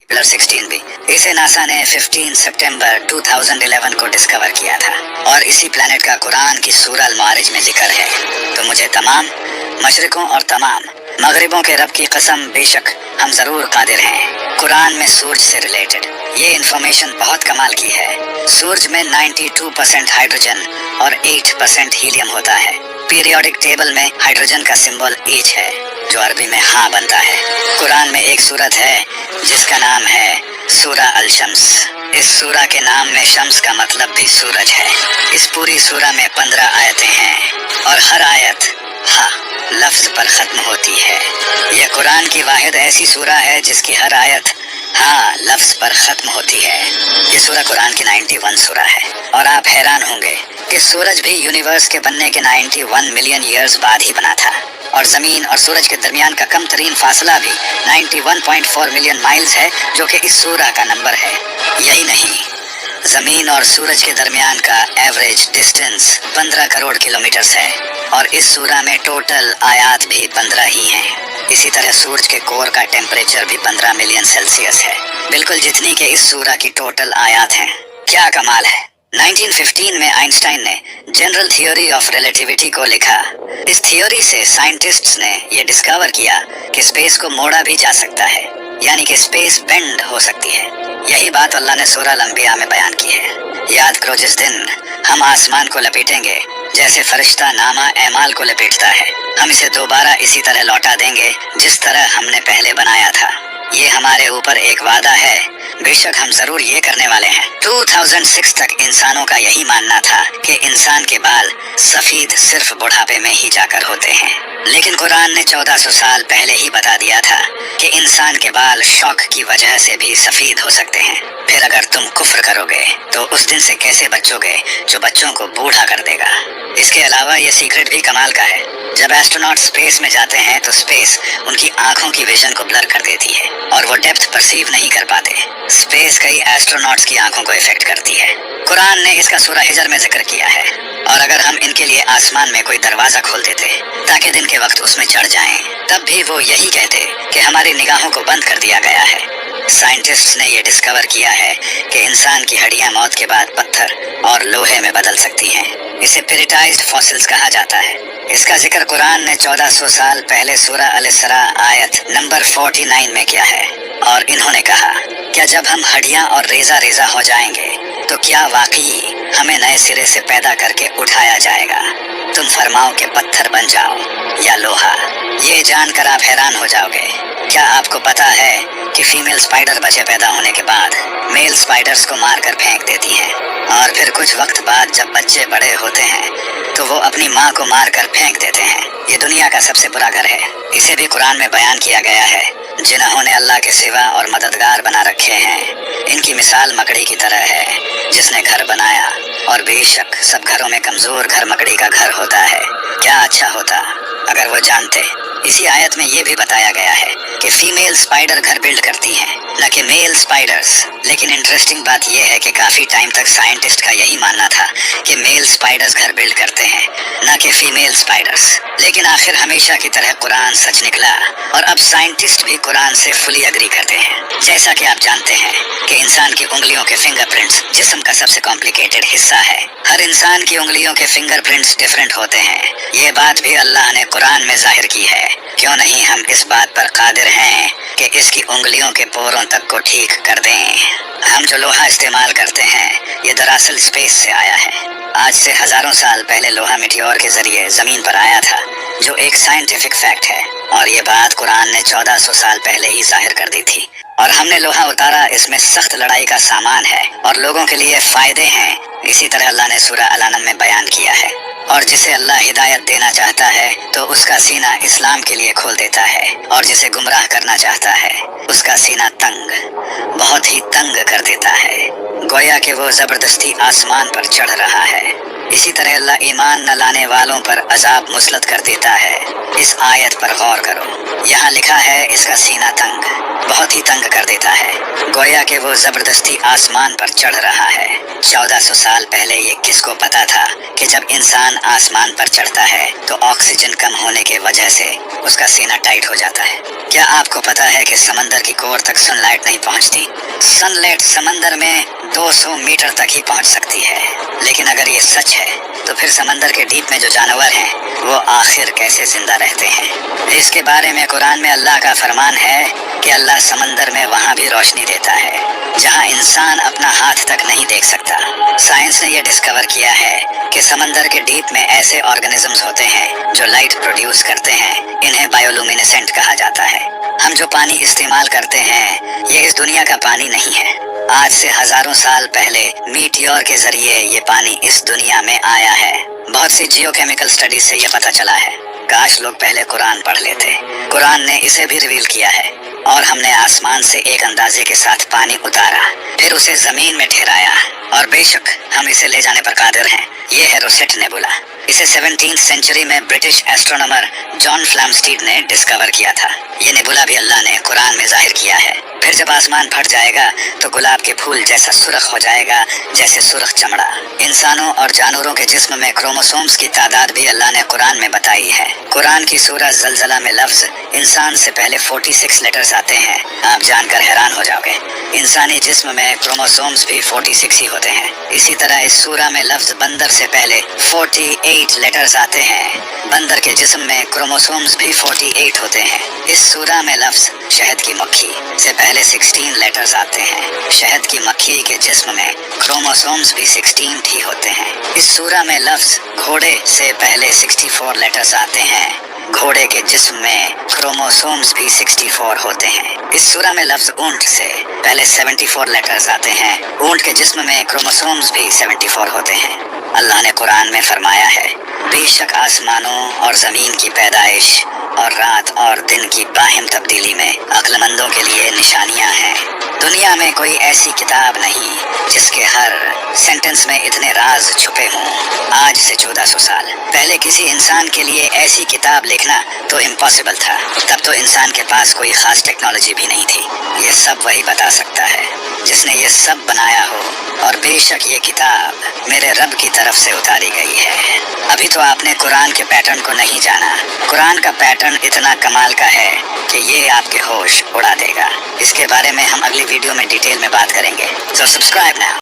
Kepler 16 भी। इसे NASA ने 15 सितंबर 2011 को डिस्कवर किया था और इसी प्लैनेट का कुरान की सूरह अल मारिज में जिक्र है। तो मुझे तमाम मशरिकों और तमाम मगरिबों के रब की कसम, बेशक हम जरूर कादिर हैं। कुरान में सूरज से रिलेटेड ये इन्फॉर्मेशन बहुत कमाल की है। सूरज में 92% हाइड्रोजन और 8% हीलियम होता है। पीरियोडिक टेबल में हाइड्रोजन का सिंबल H है, जो अरबी में हाँ बनता है। कुरान में एक सूरत है जिसका नाम है सूरा अल शम्स। इस सूरा के नाम में शम्स का मतलब भी सूरज है। इस पूरी सूरा में 15 आयतें हैं और हर आयत हाँ लफ्ज पर खत्म होती है। यह कुरान की वाहिद ऐसी सूरा है जिसकी हर आयत हाँ लफ्ज पर खत्म होती है। ये सूरा कुरान की 91 सूरा है और आप हैरान होंगे कि सूरज भी यूनिवर्स के बनने के 91 मिलियन ईयर्स बाद ही बना था और जमीन और सूरज के दरमियान का कम तरीन फासला भी 91.4 मिलियन माइल्स है, जो कि इस सूरा का नंबर है। यही नहीं, जमीन और सूरज के दरमियान का एवरेज डिस्टेंस 15 करोड़ किलोमीटर है और इस सूरा में टोटल आयात भी 15 ही हैं। इसी तरह सूरज के कोर का टेम्परेचर भी 15 मिलियन सेल्सियस है, बिल्कुल जितनी के इस सूरा की टोटल आयात हैं। क्या कमाल है। 1915 में आइंस्टाइन ने जनरल थ्योरी ऑफ रिलेटिविटी को लिखा। इस थ्योरी से साइंटिस्ट्स ने ये डिस्कवर किया कि स्पेस को मोड़ा भी जा सकता है, यानी कि स्पेस बेंड हो सकती है। यही बात अल्लाह ने सूरह अल-अंबिया में बयान की है। याद करो, जिस दिन हम आसमान को लपेटेंगे जैसे फरिश्ता नामा एमाल को लपेटता है, हम इसे दोबारा इसी तरह लौटा देंगे जिस तरह हमने पहले बनाया था। ये हमारे ऊपर एक वादा है, बेशक हम जरूर ये करने वाले हैं। 2006 तक इंसानों का यही मानना था कि इंसान के बाल सफेद सिर्फ बुढ़ापे में ही जाकर होते हैं, लेकिन कुरान ने 1400 साल पहले ही बता दिया था कि इंसान के बाल शौक की वजह से भी सफेद हो सकते हैं। फिर अगर तुम कुफ्र करोगे तो उस दिन से कैसे बचोगे जो बच्चों को बूढ़ा कर देगा। इसके अलावा ये सीक्रेट भी कमाल का है। जब एस्ट्रोनॉट स्पेस में जाते हैं तो स्पेस उनकी आंखों की विजन को ब्लर कर देती है और वो डेप्थ परसीव नहीं कर पाते। स्पेस कई एस्ट्रोनॉट्स की आंखों को इफेक्ट करती है। कुरान ने इसका सूरह हिजर में जिक्र किया है। और अगर हम इनके लिए आसमान में कोई दरवाजा खोल देते ताकि दिन के वक्त उसमें चढ़ जाएं, तब भी वो यही कहते कि हमारी निगाहों को बंद कर दिया गया है। साइंटिस्ट्स ने ये डिस्कवर किया है कि इंसान की हड्डियां मौत के बाद पत्थर और लोहे में बदल सकती हैं। इसे पेरिटाइज्ड फॉसिल्स कहा जाता है। इसका जिक्र कुरान ने 1400 साल पहले सूरह अल-इसरा आयत नंबर 49 में किया है। और इन्होंने कहा, क्या जब हम हड्डियां और रेजा रेजा हो जाएंगे तो क्या वाकई हमें नए सिरे से पैदा करके उठाया जाएगा? तुम फरमाओ कि पत्थर बन जाओ या लोहा। ये जानकर आप हैरान हो जाओगे। क्या आपको पता है कि फीमेल स्पाइडर बच्चे पैदा होने के बाद मेल स्पाइडर्स को मारकर फेंक देती हैं और फिर कुछ वक्त बाद जब बच्चे बड़े होते हैं तो वो अपनी माँ को मारकर फेंक देते हैं। ये दुनिया का सबसे बुरा घर है। इसे भी कुरान में बयान किया गया है। जिन्होंने अल्लाह के सिवा और मददगार बना रखे हैं, इनकी मिसाल मकड़ी की तरह है जिसने घर बनाया, और बेशक सब घरों में कमजोर घर मकड़ी का घर होता है। क्या अच्छा होता अगर वो जानते। इसी आयत में ये भी बताया गया है कि फीमेल स्पाइडर घर बिल्ड करती हैं, न कि मेल स्पाइडर्स। लेकिन इंटरेस्टिंग बात यह है कि काफी टाइम तक साइंटिस्ट का यही मानना था कि मेल स्पाइडर्स घर बिल्ड करते हैं, न कि फीमेल स्पाइडर्स। लेकिन आखिर हमेशा की तरह कुरान सच निकला और अब साइंटिस्ट भी कुरान से फुली अग्री करते हैं। जैसा कि आप जानते हैं कि इंसान की उंगलियों के फिंगरप्रिंट्स जिस्म का सबसे कॉम्प्लिकेटेड हिस्सा है। हर इंसान की उंगलियों के फिंगरप्रिंट्स डिफरेंट होते हैं। ये बात भी अल्लाह ने कुरान में जाहिर की है। क्यों नहीं हम इस बात पर कादिर हैं कि इसकी उंगलियों के पोरों तक को ठीक कर दें। हम जो लोहा इस्तेमाल करते हैं ये दरअसल स्पेस से आया है। आज से हजारों साल पहले लोहा मिटियोर के जरिए जमीन पर आया था, जो एक साइंटिफिक फैक्ट है। और ये बात कुरान ने 1400 साल पहले ही जाहिर कर दी थी। और हमने लोहा उतारा, इसमें सख्त लड़ाई का सामान है और लोगों के लिए फायदे हैं। इसी तरह अल्लाह ने सूरह अल-अनम में बयान किया है। और जिसे अल्लाह हिदायत देना चाहता है तो उसका सीना इस्लाम के लिए खोल देता है, और जिसे गुमराह करना चाहता है उसका सीना तंग, बहुत ही तंग कर देता है, गोया कि वो जबरदस्ती आसमान पर चढ़ रहा है। इसी तरह अल्लाह ईमान न लाने वालों पर अजाब मुसलत कर देता है। इस आयत पर गौर करो। यहाँ लिखा है इसका सीना तंग, बहुत ही तंग कर देता है। گویا کہ وہ زبردستی آسمان پر چڑھ رہا ہے۔ 1400 سال پہلے یہ کس کو پتا تھا کہ جب انسان آسمان پر چڑھتا ہے تو آکسیجن کم ہونے کی وجہ سے اس کا سینہ ٹائٹ ہو جاتا ہے۔ کیا آپ کو پتا ہے کہ سمندر کی کور تک سن لائٹ نہیں پہنچتی؟ سن لائٹ سمندر میں 200 میٹر تک ہی پہنچ سکتی ہے۔ لیکن اگر یہ سچ ہے تو پھر سمندر کے ڈیپ میں جو جانور ہیں وہ آخر کیسے زندہ رہتے ہیں؟ اس کے بارے میں قرآن میں اللہ کا فرمان ہے کہ اللہ سمندر میں وہاں بھی روشنی دیتا ہے جہاں انسان اپنا ہاتھ تک نہیں دیکھ سکتا۔ سائنس نے یہ ڈسکور کیا ہے کہ سمندر کے ڈیپ میں ایسے آرگنزمز ہوتے ہیں جو لائٹ پروڈیوس کرتے ہیں، انہیں بایولومینسنٹ کہا جاتا ہے۔ ہم جو پانی استعمال کرتے ہیں یہ اس دنیا کا پانی نہیں ہے۔ آج سے ہزاروں سال پہلے میٹیور کے ذریعے یہ پانی اس دنیا میں آیا ہے۔ بہت سی جیو کیمیکل اسٹڈیز سے یہ پتہ چلا ہے۔ کاش لوگ پہلے قرآن پڑھ لیتے۔ قرآن نے اسے بھی ریویل کیا ہے، اور ہم نے آسمان سے ایک اندازے کے ساتھ پانی اتارا، پھر اسے زمین میں ٹھہرایا، اور بے شک ہم اسے لے جانے پر قادر ہیں۔ یہ ہے روسیٹ نیبولا۔ اسے 17ویں سینچری میں برٹش ایسٹرونومر جان فلامسٹیڈ نے ڈسکور کیا تھا۔ یہ نیبولا بھی اللہ نے قرآن میں ظاہر کیا ہے۔ پھر جب آسمان پھٹ جائے گا تو گلاب کے پھول جیسا سرخ ہو جائے گا جیسے سرخ چمڑا۔ انسانوں اور جانوروں کے جسم میں کروموسومز کی تعداد بھی اللہ نے قرآن میں بتائی ہے۔ قرآن کی سورہ زلزلہ میں لفظ انسان سے پہلے 46 لیٹرز آتے ہیں۔ آپ جان کر حیران ہو جاؤ گے، انسانی جسم میں کروموسومز بھی 46 ہی ہوتے ہیں۔ اسی طرح اس سورہ میں لفظ بندر سے پہلے 48 لیٹرز آتے ہیں۔ بندر کے جسم میں کروموسومز بھی 48 ہوتے ہیں۔ اس سورہ میں لفظ شہد کی مکھی سے پہلے 16 لیٹرز آتے ہیں۔ شہد کی مکھی کے جسم میں کروموسومز بھی 16 ہی ہوتے ہیں۔ اس سورہ میں لفظ گھوڑے سے پہلے 64 لیٹرز آتے ہیں۔ گھوڑے کے جسم میں کروموسومز بھی 64 ہوتے ہیں۔ اس سورہ میں لفظ اونٹ سے پہلے 74 لیٹرز آتے ہیں۔ اونٹ کے جسم میں کروموسومز بھی 74 ہوتے ہیں۔ اللہ نے قرآن میں فرمایا ہے، بے شک آسمانوں اور زمین کی پیدائش اور رات اور دن کی باہم تبدیلی میں عقل مندوں کے لیے نشانیاں ہیں۔ دنیا میں کوئی ایسی کتاب نہیں جس کے ہر سینٹنس میں اتنے راز چھپے ہوں۔ آج سے 1400 سال پہلے کسی انسان کے لیے ایسی کتاب لکھنا تو امپاسبل تھا۔ تب تو انسان کے پاس کوئی خاص ٹیکنالوجی بھی نہیں تھی۔ یہ سب وہی بتا سکتا ہے جس نے یہ سب بنایا ہو، اور بے شک یہ کتاب میرے رب کی طرف سے اتاری گئی ہے۔ ابھی تو آپ نے قرآن کے پیٹرن کو نہیں جانا۔ قرآن کا پیٹرن اتنا کمال کا ہے کہ یہ آپ کے ہوش اڑا دے گا۔ اس کے بارے میں ہم اگلی ویڈیو میں ڈیٹیل میں بات کریں گے۔ So subscribe now.